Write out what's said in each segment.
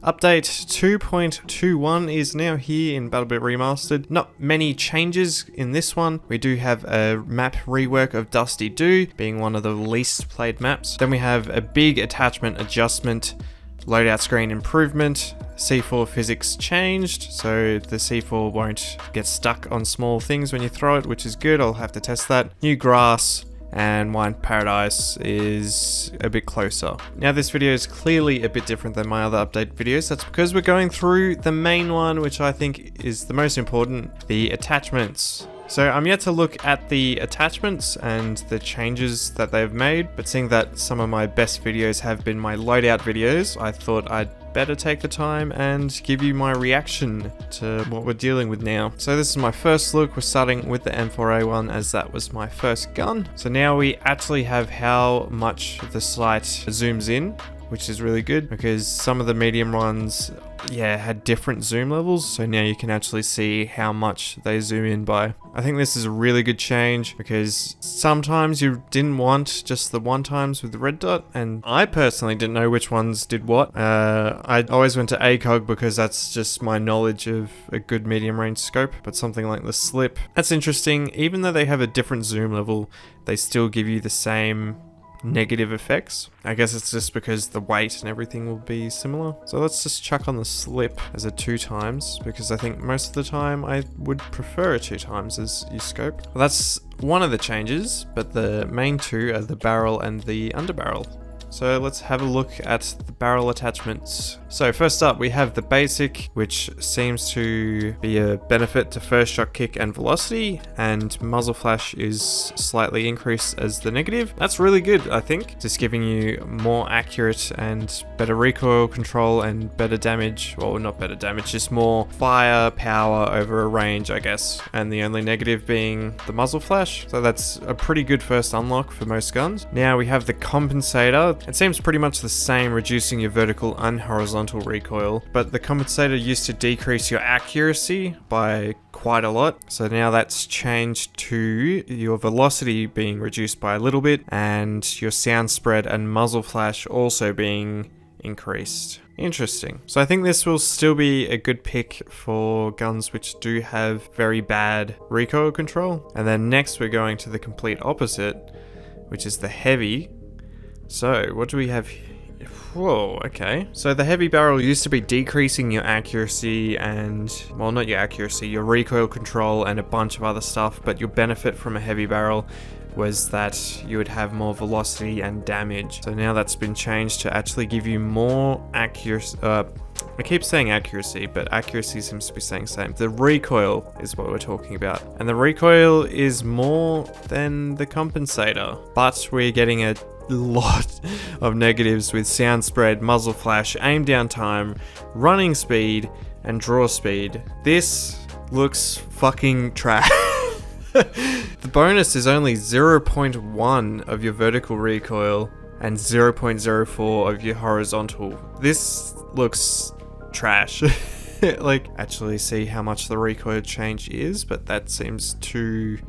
Update 2.21 is now here in BattleBit Remastered. Not many changes in this one. We do have a map rework of Dusty Dew, being one of the least played maps. Then we have a big attachment adjustment, loadout screen improvement, C4 physics changed, so the C4 won't get stuck on small things when you throw it, which is good. I'll have to test that. New grass, and Wine Paradise is a bit closer. Now this video is clearly a bit different than my other update videos. That's because we're going through the main one, which I think is the most important, the attachments. So I'm yet to look at the attachments and the changes that they've made, but seeing that some of my best videos have been my loadout videos, I thought I'd better take the time and give you my reaction to what we're dealing with now. So this is my first look. We're starting with the M4A1 as that was my first gun. So now we actually have how much the sight zooms in, which is really good because some of the medium ones, had different zoom levels. So now you can actually see how much they zoom in by. I think this is a really good change because sometimes you didn't want just the one times with the red dot, and I personally didn't know which ones did what. I always went to ACOG because that's just my knowledge of a good medium range scope, but something like the slip, that's interesting. Even though they have a different zoom level, they still give you the same negative effects. I guess it's just because the weight and everything will be similar. So let's just chuck on the slip as a 2 times because I think most of the time I would prefer a 2 times as you scope. Well, that's one of the changes, but the main two are the barrel and the underbarrel. So let's have a look at the barrel attachments. So first up we have the basic, which seems to be a benefit to first shot kick and velocity, and muzzle flash is slightly increased as the negative. That's really good, I think, just giving you more accurate and better recoil control and better damage. Well, not better damage, just more fire power over a range, I guess. And the only negative being the muzzle flash. So that's a pretty good first unlock for most guns. Now we have the compensator. It seems pretty much the same, reducing your vertical and horizontal recoil, but the compensator used to decrease your accuracy by quite a lot. So now that's changed to your velocity being reduced by a little bit and your sound spread and muzzle flash also being increased. Interesting. So I think this will still be a good pick for guns which do have very bad recoil control. And then next we're going to the complete opposite, which is the heavy. So what do we have here? Whoa, okay. So the heavy barrel used to be decreasing your accuracy and, well, not your accuracy, your recoil control and a bunch of other stuff, but your benefit from a heavy barrel was that you would have more velocity and damage. So now that's been changed to actually give you more accuracy. I keep saying accuracy, but accuracy seems to be saying the same. The recoil is what we're talking about. And the recoil is more than the compensator, but we're getting a lot of negatives with sound spread, muzzle flash, aim down time, running speed, and draw speed. This looks fucking trash. The bonus is only 0.1 of your vertical recoil and 0.04 of your horizontal. This looks trash. Like, actually see how much the recoil change is, but that seems too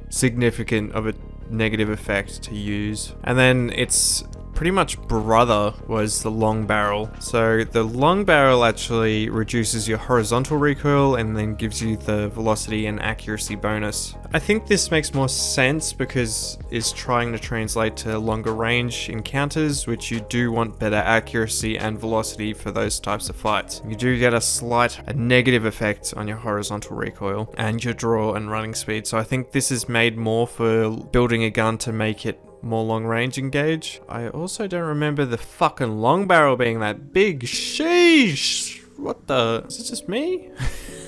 significant of a negative effect to use. And then its pretty much brother was the long barrel. So the long barrel actually reduces your horizontal recoil and then gives you the velocity and accuracy bonus. I think this makes more sense because it's trying to translate to longer range encounters, which you do want better accuracy and velocity for those types of fights. You do get a negative effect on your horizontal recoil and your draw and running speed. So I think this is made more for building a gun to make it more long range engage. I also don't remember the fucking long barrel being that big. Sheesh! What the? Is it just me?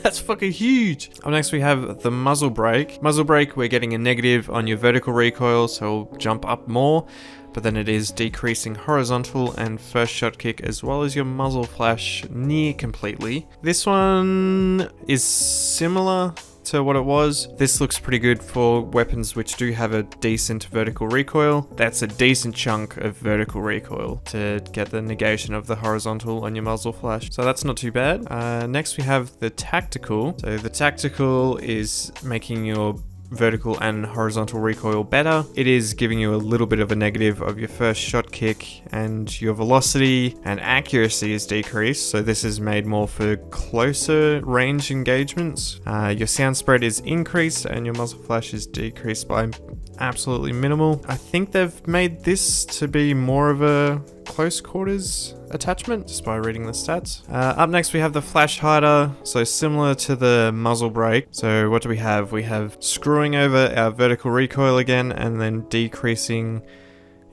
That's fucking huge. Up next we have the muzzle brake. Muzzle brake, we're getting a negative on your vertical recoil, so it'll jump up more, but then it is decreasing horizontal and first shot kick as well as your muzzle flash near completely. This one is similar to what it was. This looks pretty good for weapons which do have a decent vertical recoil. That's a decent chunk of vertical recoil to get the negation of the horizontal on your muzzle flash. So that's not too bad. Next we have the tactical. So the tactical is making your vertical and horizontal recoil better. It is giving you a little bit of a negative of your first shot kick, and your velocity and accuracy is decreased, so this is made more for closer range engagements. Your sound spread is increased and your muzzle flash is decreased by absolutely minimal. I think they've made this to be more of a close quarters attachment just by reading the stats. Up next we have the flash hider, so similar to the muzzle brake. So what do we have? We have screwing over our vertical recoil again and then decreasing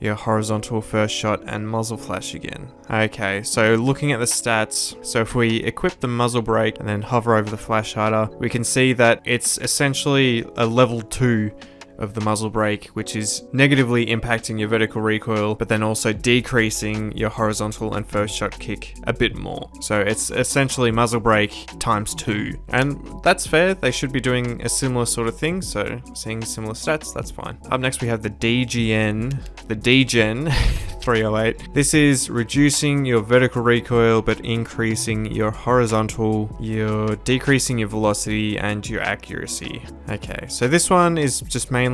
your horizontal first shot and muzzle flash again. Okay, so looking at the stats, so if we equip the muzzle brake and then hover over the flash hider, we can see that it's essentially a level 2 of the muzzle brake, which is negatively impacting your vertical recoil, but then also decreasing your horizontal and first shot kick a bit more. So it's essentially muzzle brake times 2. And that's fair, they should be doing a similar sort of thing, so seeing similar stats, that's fine. Up next we have the DGen 308. This is reducing your vertical recoil but increasing your horizontal, you're decreasing your velocity and your accuracy. Okay, so this one is just mainly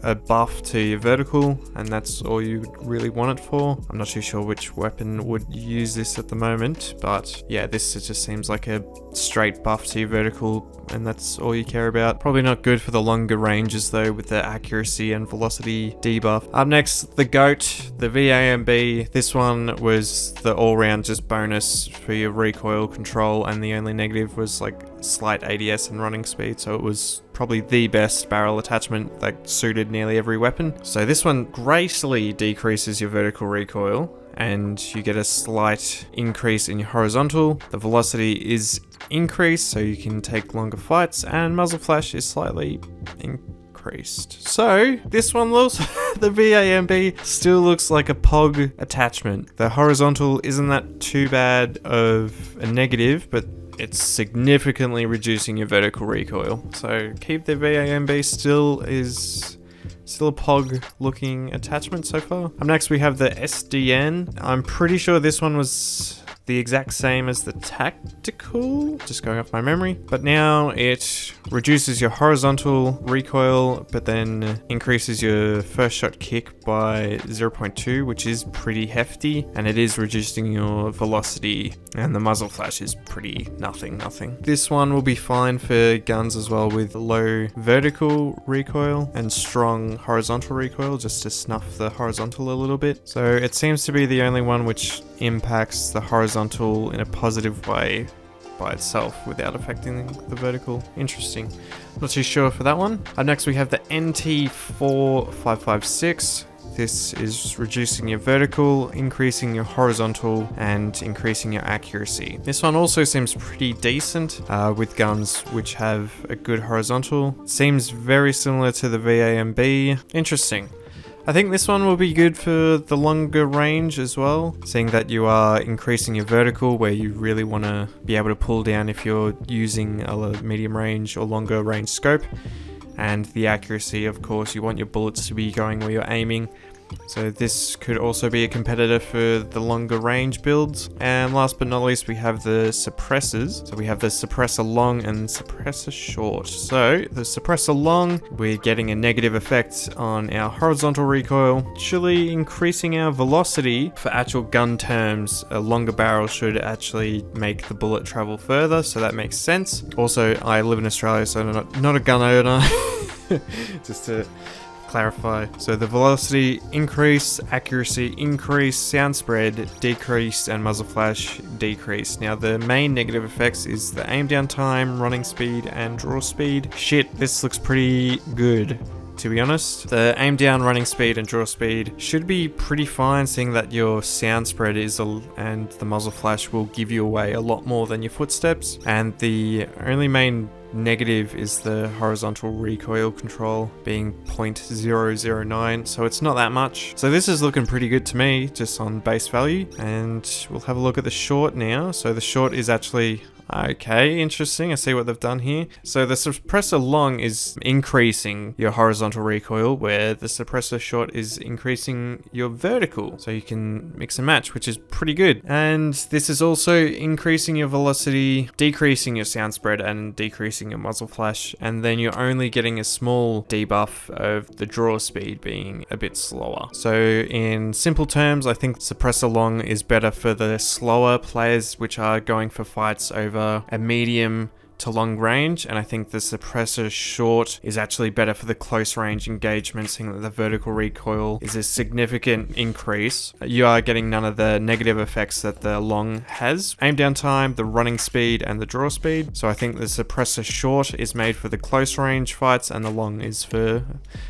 a buff to your vertical, and that's all you really want it for. I'm not too sure which weapon would use this at the moment, but yeah, this just seems like a straight buff to your vertical, and that's all you care about. Probably not good for the longer ranges though, with the accuracy and velocity debuff. Up next, the GOAT, the VAMB. This one was the all-round just bonus for your recoil control, and the only negative was like slight ADS and running speed, so it was probably the best barrel attachment that suited nearly every weapon. So this one greatly decreases your vertical recoil, and you get a slight increase in your horizontal. The velocity is increased, so you can take longer fights, and muzzle flash is slightly increased. So this one looks, the VAMB still looks like a POG attachment. The horizontal isn't that too bad of a negative, but it's significantly reducing your vertical recoil. So keep the VAMB, still a POG looking attachment so far. Up next we have the SDN. I'm pretty sure this one was the exact same as the tactical, just going off my memory, but now it reduces your horizontal recoil but then increases your first shot kick by 0.2, which is pretty hefty, and it is reducing your velocity, and the muzzle flash is pretty nothing. This one will be fine for guns as well, with low vertical recoil and strong horizontal recoil, just to snuff the horizontal a little bit. So it seems to be the only one which impacts the horizontal in a positive way by itself without affecting the vertical. Interesting. Not too sure for that one. Up next we have the NT4556. This is reducing your vertical, increasing your horizontal, and increasing your accuracy. This one also seems pretty decent with guns which have a good horizontal. Seems very similar to the VAMB. Interesting. I think this one will be good for the longer range as well, seeing that you are increasing your vertical where you really want to be able to pull down if you're using a medium range or longer range scope. And the accuracy, of course, you want your bullets to be going where you're aiming. So this could also be a competitor for the longer range builds. And last but not least, we have the suppressors. So we have the suppressor long and suppressor short. So the suppressor long, we're getting a negative effect on our horizontal recoil, actually increasing our velocity. For actual gun terms, a longer barrel should actually make the bullet travel further, so that makes sense. Also, I live in Australia, so I'm not a gun owner. Just to clarify. So the velocity increase, accuracy increase, sound spread decrease, and muzzle flash decrease. Now the main negative effects is the aim down time, running speed, and draw speed. Shit, this looks pretty good, to be honest. The aim down, running speed, and draw speed should be pretty fine, seeing that your sound spread is and the muzzle flash will give you away a lot more than your footsteps. And the only main negative is the horizontal recoil control being 0.009, so it's not that much. So this is looking pretty good to me, just on base value. And we'll have a look at the short now. So the short is actually Okay, interesting. I see what they've done here. So the suppressor long is increasing your horizontal recoil, where the suppressor short is increasing your vertical. So you can mix and match, which is pretty good. And this is also increasing your velocity, decreasing your sound spread, and decreasing your muzzle flash. And then you're only getting a small debuff of the draw speed being a bit slower. So in simple terms, I think suppressor long is better for the slower players which are going for fights over a medium to long range, and I think the suppressor short is actually better for the close range engagement, seeing that the vertical recoil is a significant increase. You are getting none of the negative effects that the long has. Aim down time, the running speed, and the draw speed. So I think the suppressor short is made for the close range fights, and the long is for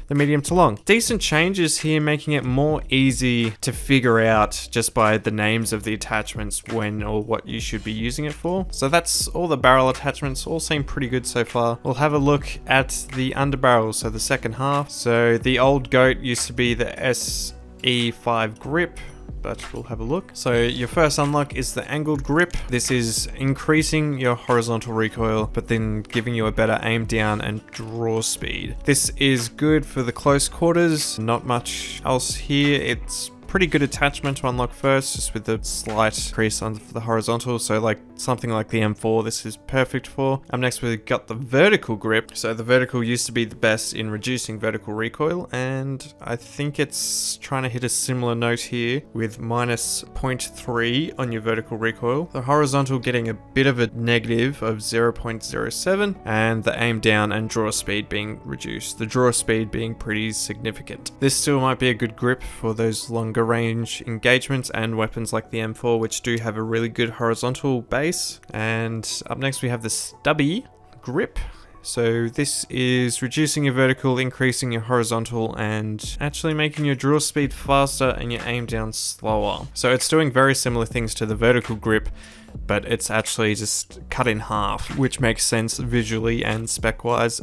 the medium to long. Decent changes here, making it more easy to figure out just by the names of the attachments when or what you should be using it for. So that's all the barrel attachments. All seem pretty good so far. We'll have a look at the underbarrel, so the second half. So the old GOAT used to be the SE5 grip, but we'll have a look. So your first unlock is the angled grip. This is increasing your horizontal recoil, but then giving you a better aim down and draw speed. This is good for the close quarters. Not much else here. It's pretty good attachment to unlock first, just with the slight crease on the horizontal. So like something like the M4, this is perfect for. Up next, we've got the vertical grip. So the vertical used to be the best in reducing vertical recoil, and I think it's trying to hit a similar note here with minus 0.3 on your vertical recoil. The horizontal getting a bit of a negative of 0.07, and the aim down and draw speed being reduced. The draw speed being pretty significant. This still might be a good grip for those longer range engagements and weapons like the M4, which do have a really good horizontal base. And up next we have the stubby grip. So this is reducing your vertical, increasing your horizontal, and actually making your draw speed faster and your aim down slower. So it's doing very similar things to the vertical grip, but it's actually just cut in half, which makes sense visually and spec-wise.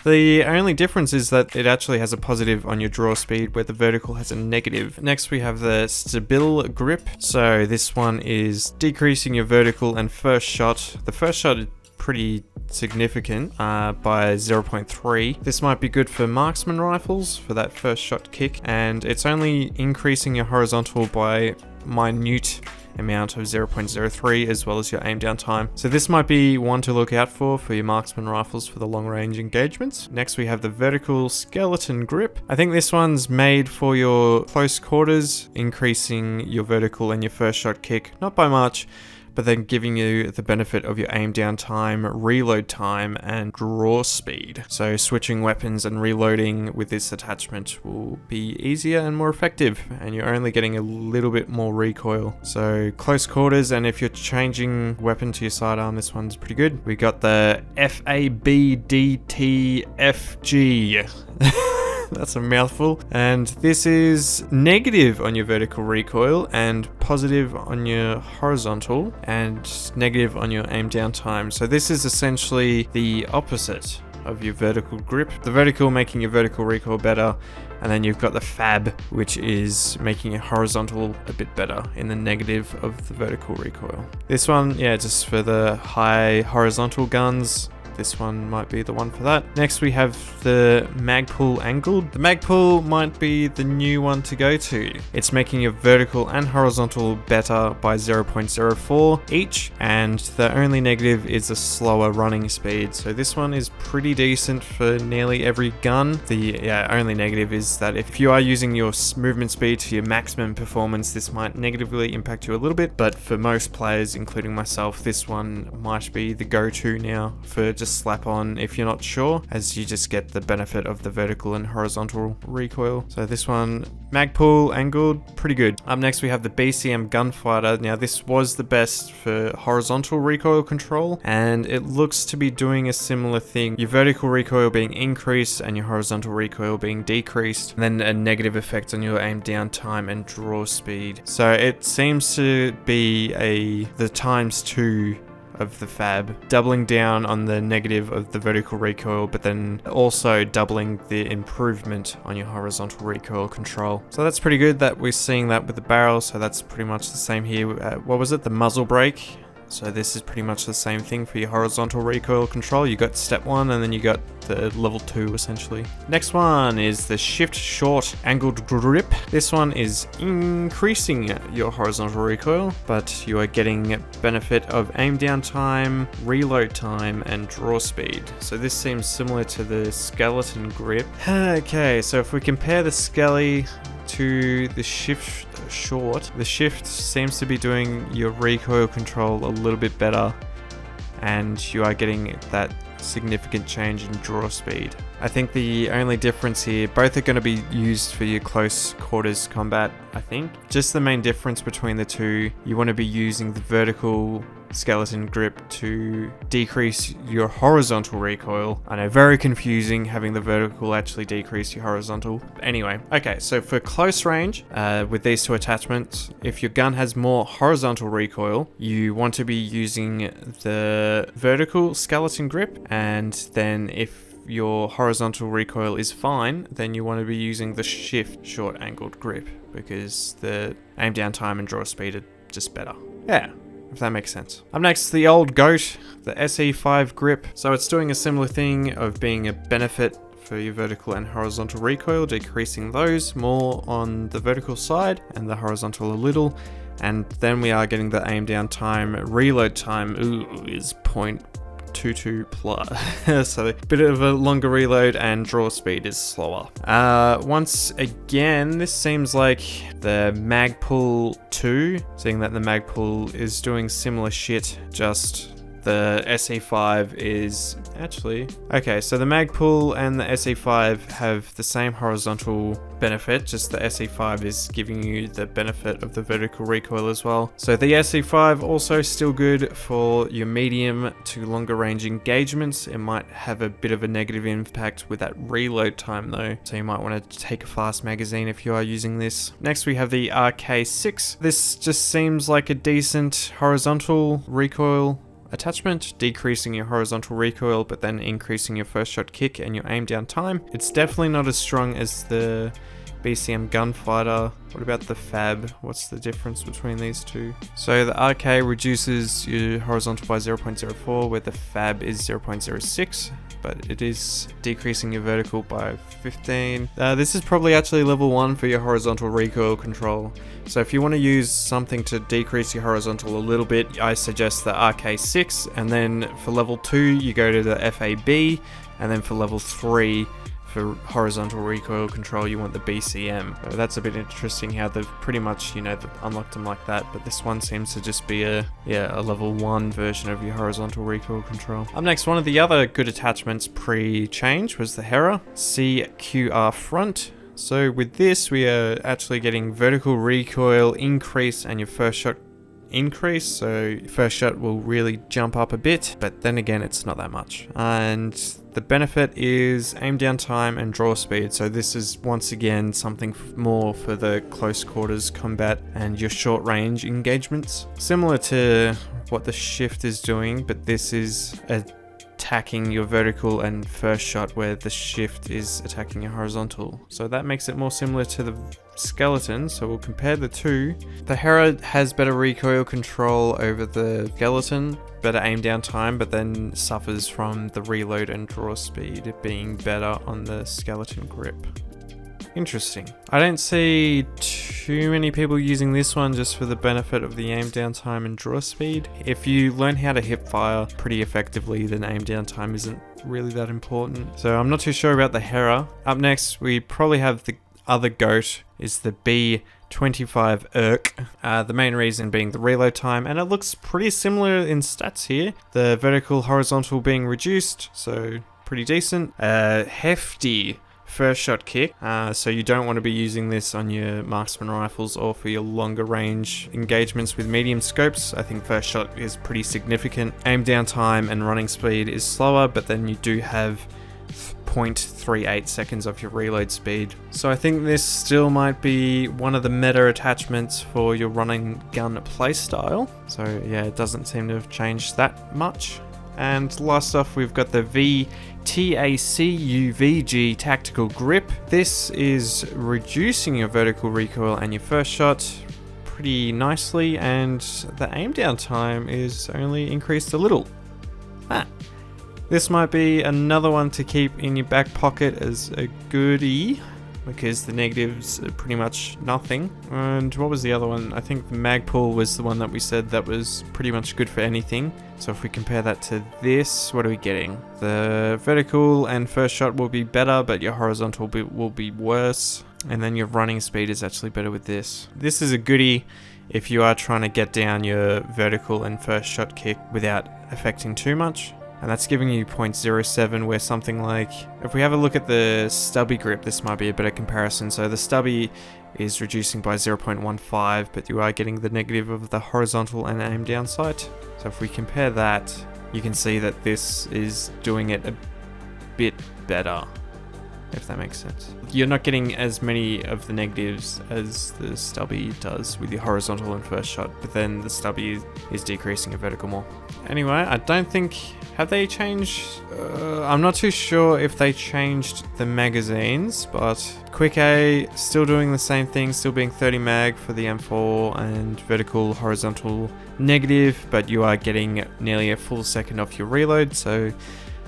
The only difference is that it actually has a positive on your draw speed, where the vertical has a negative. Next we have the stabil grip. So this one is decreasing your vertical and first shot. The first shot is pretty significant by 0.3. This might be good for marksman rifles for that first shot kick, and it's only increasing your horizontal by minute amount of 0.03, as well as your aim down time. So this might be one to look out for your marksman rifles for the long range engagements. Next we have the vertical skeleton grip. I think this one's made for your close quarters, increasing your vertical and your first shot kick, not by much, but then giving you the benefit of your aim down time, reload time, and draw speed. So switching weapons and reloading with this attachment will be easier and more effective, and you're only getting a little bit more recoil. So close quarters, and if you're changing weapon to your sidearm, this one's pretty good. We got the FABDTFG. That's a mouthful. And this is negative on your vertical recoil and positive on your horizontal and negative on your aim down time. So this is essentially the opposite of your vertical grip. The vertical making your vertical recoil better, and then you've got the FAB, which is making your horizontal a bit better in the negative of the vertical recoil. This one, yeah, just for the high horizontal guns. This one might be the one for that. Next we have the Magpul angled. The Magpul might be the new one to go to. It's making your vertical and horizontal better by 0.04 each, and the only negative is a slower running speed. So this one is pretty decent for nearly every gun. The only negative is that if you are using your movement speed to your maximum performance, this might negatively impact you a little bit, but for most players, including myself, this one might be the go-to now for just slap on if you're not sure, as you just get the benefit of the vertical and horizontal recoil. So this one, Magpul angled, pretty good. Up next we have the BCM Gunfighter. Now this was the best for horizontal recoil control, and it looks to be doing a similar thing. Your vertical recoil being increased and your horizontal recoil being decreased, and then a negative effect on your aim down time and draw speed. So it seems to be the ×2 of the FAB, doubling down on the negative of the vertical recoil, but then also doubling the improvement on your horizontal recoil control. So that's pretty good that we're seeing that with the barrel, so that's pretty much the same here. What was it? The muzzle brake. So this is pretty much the same thing for your horizontal recoil control. You got step 1 and then you got the level 2 essentially. Next one is the shift short angled grip. This one is increasing your horizontal recoil, but you are getting benefit of aim down time, reload time, and draw speed. So this seems similar to the skeleton grip. Okay, so if we compare the Skelly to the shift short, the shift seems to be doing your recoil control a little bit better, and you are getting that significant change in draw speed. I think the only difference here, both are going to be used for your close quarters combat, I think. Just the main difference between the two, you want to be using the vertical skeleton grip to decrease your horizontal recoil. I know, very confusing having the vertical actually decrease your horizontal. Anyway, okay, so for close range, with these two attachments, if your gun has more horizontal recoil, you want to be using the vertical skeleton grip, and then if your horizontal recoil is fine, then you want to be using the shift short angled grip, because the aim down time and draw speed are just better. Yeah, if that makes sense. Up next, the old goat, the SE5 grip. So it's doing a similar thing of being a benefit for your vertical and horizontal recoil, decreasing those more on the vertical side and the horizontal a little. And then we are getting the aim down time, reload time is 0.22 plus. So a bit of a longer reload, and draw speed is slower. Once again, this seems like the Magpul 2, seeing that the Magpul is doing similar shit, just the SE5 is actually... Okay, so the Magpul and the SE5 have the same horizontal benefit, just the SE5 is giving you the benefit of the vertical recoil as well. So the SE5 also still good for your medium to longer range engagements. It might have a bit of a negative impact with that reload time though, so you might want to take a fast magazine if you are using this. Next we have the RK6. This just seems like a decent horizontal recoil attachment, decreasing your horizontal recoil but then increasing your first shot kick and your aim down time. It's definitely not as strong as the BCM Gunfighter. What about the Fab? What's the difference between these two? So the RK reduces your horizontal by 0.04, where the Fab is 0.06, but it is decreasing your vertical by 15. This is probably actually level 1 for your horizontal recoil control. So if you want to use something to decrease your horizontal a little bit, I suggest the RK6, and then for level 2 you go to the FAB, and then for level 3 for horizontal recoil control you want the BCM. So that's a bit interesting how they've pretty much, you know, unlocked them like that, but this one seems to just be a level 1 version of your horizontal recoil control. Up next, one of the other good attachments pre-change was the Hera CQR front. So with this we are actually getting vertical recoil increase and your first shot increase, so first shot will really jump up a bit, but then again it's not that much. And the benefit is aim down time and draw speed, so this is once again something more for the close quarters combat and your short range engagements, similar to what the shift is doing, but this is attacking your vertical and first shot, where the shift is attacking your horizontal. So that makes it more similar to the skeleton, so we'll compare the two. The Hera has better recoil control over the skeleton, better aim down time, but then suffers from the reload and draw speed being better on the skeleton grip. Interesting. I don't see too many people using this one just for the benefit of the aim down time and draw speed. If you learn how to hip fire pretty effectively, then aim down time isn't really that important. So I'm not too sure about the Hera. Up next, we probably have the other goat, is the B25 ERK. The main reason being the reload time, and it looks pretty similar in stats here. The vertical horizontal being reduced, so pretty decent. Hefty first shot kick, so you don't want to be using this on your marksman rifles or for your longer range engagements with medium scopes. I think first shot is pretty significant. Aim down time and running speed is slower, but then you do have 0.38 seconds of your reload speed. So I think this still might be one of the meta attachments for your running gun playstyle. So yeah, it doesn't seem to have changed that much. And last off, we've got the VTAC-UVG Tactical Grip. This is reducing your vertical recoil and your first shot pretty nicely, and the aim down time is only increased a little. This might be another one to keep in your back pocket as a goodie, because the negatives are pretty much nothing. And what was the other one? I think the Magpul was the one that we said that was pretty much good for anything. So if we compare that to this, what are we getting? The vertical and first shot will be better, but your horizontal will be worse. And then your running speed is actually better with this. This is a goodie if you are trying to get down your vertical and first shot kick without affecting too much. And that's giving you 0.07, where something like, if we have a look at the stubby grip, this might be a better comparison. So the stubby is reducing by 0.15, but you are getting the negative of the horizontal and aim down sight. So if we compare that, you can see that this is doing it a bit better, if that makes sense. You're not getting as many of the negatives as the stubby does with your horizontal and first shot, but then the stubby is decreasing your vertical more. Anyway, I don't think, have they changed? I'm not too sure if they changed the magazines, but Quick A still doing the same thing, still being 30 mag for the M4 and vertical, horizontal, negative, but you are getting nearly a full second off your reload, so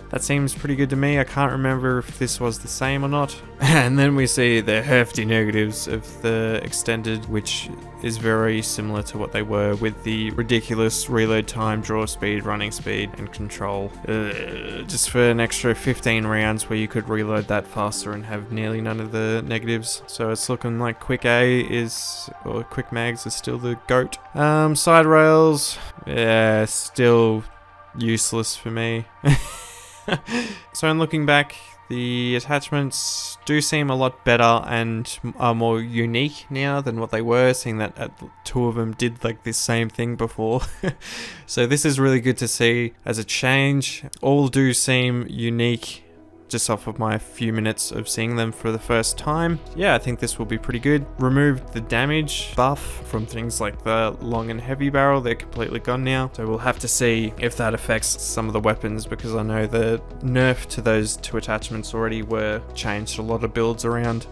that seems pretty good to me. I can't remember if this was the same or not. And then we see the hefty negatives of the extended, which is very similar to what they were with the ridiculous reload time, draw speed, running speed, and control. Just for an extra 15 rounds where you could reload that faster and have nearly none of the negatives. So it's looking like Quick A is, or Quick Mags is still the GOAT. Side rails, yeah, still useless for me. So in looking back, the attachments do seem a lot better and are more unique now than what they were, seeing that two of them did like this same thing before. So this is really good to see as a change. All do seem unique just off of my few minutes of seeing them for the first time. Yeah, I think this will be pretty good. Removed the damage buff from things like the long and heavy barrel. They're completely gone now. So we'll have to see if that affects some of the weapons, because I know the nerf to those two attachments already were changed a lot of builds around.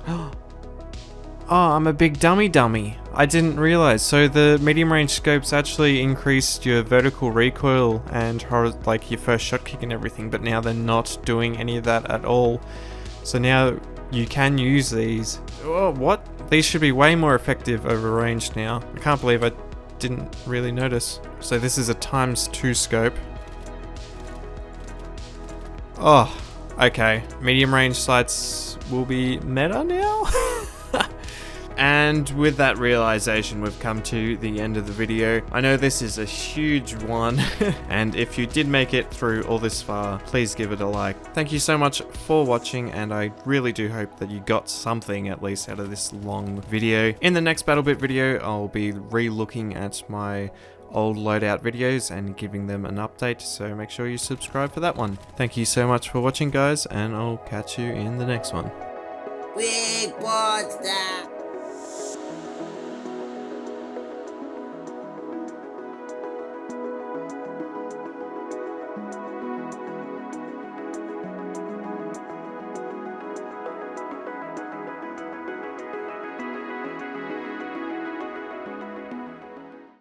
Oh, I'm a big dummy. I didn't realize. So the medium range scopes actually increased your vertical recoil and like your first shot kick and everything, but now they're not doing any of that at all. So now you can use these. Oh, what? These should be way more effective over range now. I can't believe I didn't really notice. So this is a ×2 scope. Oh, okay. Medium range sights will be meta now? And with that realization, we've come to the end of the video. I know this is a huge one, and if you did make it through all this far, please give it a like. Thank you so much for watching, and I really do hope that you got something at least out of this long video. In the next BattleBit video, I'll be re-looking at my old loadout videos and giving them an update, so make sure you subscribe for that one. Thank you so much for watching, guys, and I'll catch you in the next one. Big monster!